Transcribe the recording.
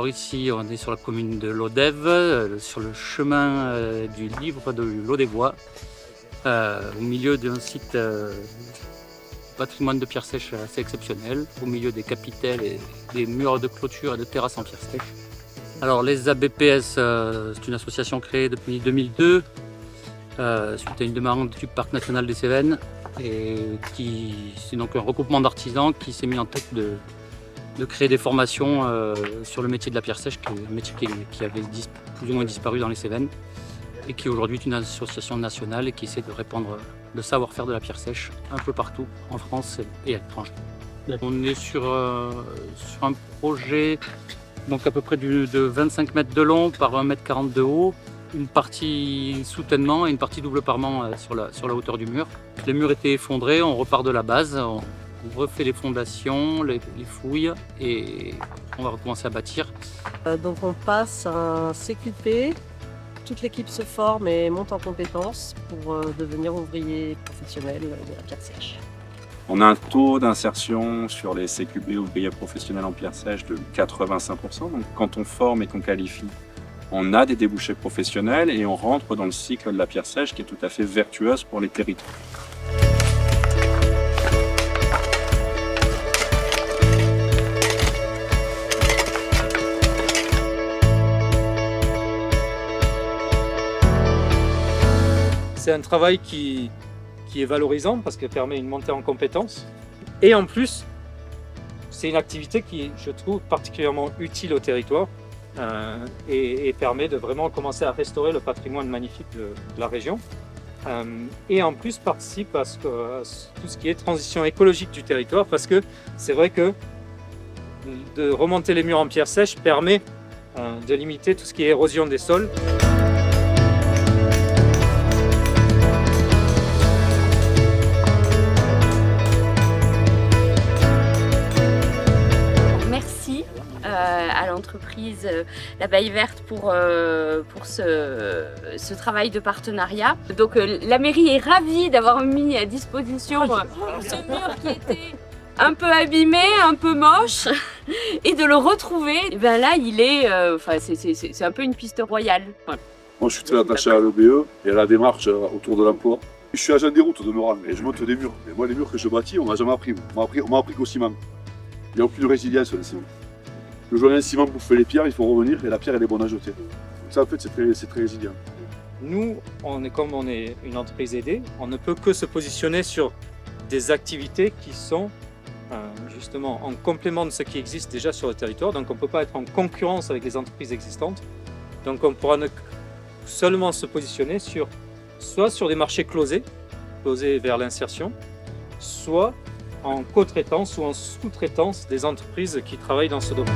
Alors ici, on est sur la commune de Lodève, sur le chemin du livre de Lodévois, au milieu d'un site patrimoine de pierre sèche assez exceptionnel, au milieu des capitelles et des murs de clôture et de terrasses en pierre sèche. Alors les ABPS, c'est une association créée depuis 2002, suite à une demande du Parc national des Cévennes, et c'est donc un regroupement d'artisans qui s'est mis en tête de créer des formations sur le métier de la pierre sèche, qui est un métier qui avait plus ou moins disparu dans les Cévennes, et qui aujourd'hui est une association nationale et qui essaie de répandre le savoir-faire de la pierre sèche un peu partout en France et à l'étranger. On est sur un projet donc à peu près de 25 mètres de long par 1,40 m de haut, une partie soutènement et une partie double parement sur la hauteur du mur. Les murs étaient effondrés, on repart de la base, on refait les fondations, les fouilles et on va recommencer à bâtir. Donc on passe un CQP, toute l'équipe se forme et monte en compétences pour devenir ouvrier professionnel de la pierre sèche. On a un taux d'insertion sur les CQP ouvriers professionnels en pierre sèche de 85%. Donc quand on forme et qu'on qualifie, on a des débouchés professionnels et on rentre dans le cycle de la pierre sèche qui est tout à fait vertueuse pour les territoires. C'est un travail qui est valorisant parce qu'il permet une montée en compétences. Et en plus, c'est une activité qui, je trouve, particulièrement utile au territoire et permet de vraiment commencer à restaurer le patrimoine magnifique de la région. Et en plus, participe à tout ce qui est transition écologique du territoire parce que c'est vrai que de remonter les murs en pierre sèche permet de limiter tout ce qui est érosion des sols. À l'entreprise La Baille Verte pour ce travail de partenariat. Donc la mairie est ravie d'avoir mis à disposition ce mur qui était un peu abîmé, un peu moche, et de le retrouver. Et ben là, il est, c'est un peu une piste royale. Voilà. Moi, je suis très attaché à l'EBE et à la démarche autour de l'emploi. Je suis agent des routes de Meurant et je monte des murs. Et moi, les murs que je bâtis, on m'a jamais appris. On m'a appris qu'au ciment. Il n'y a aucune résilience sur le ciment. Le joint ciment bouffe les pierres, il faut revenir et la pierre elle est bonne à jeter. Donc ça en fait c'est très résilient. Nous, comme on est une entreprise aidée, on ne peut que se positionner sur des activités qui sont justement en complément de ce qui existe déjà sur le territoire. Donc on ne peut pas être en concurrence avec les entreprises existantes. Donc on pourra seulement se positionner soit sur des marchés closés vers l'insertion, soit en co-traitance ou en sous-traitance des entreprises qui travaillent dans ce domaine.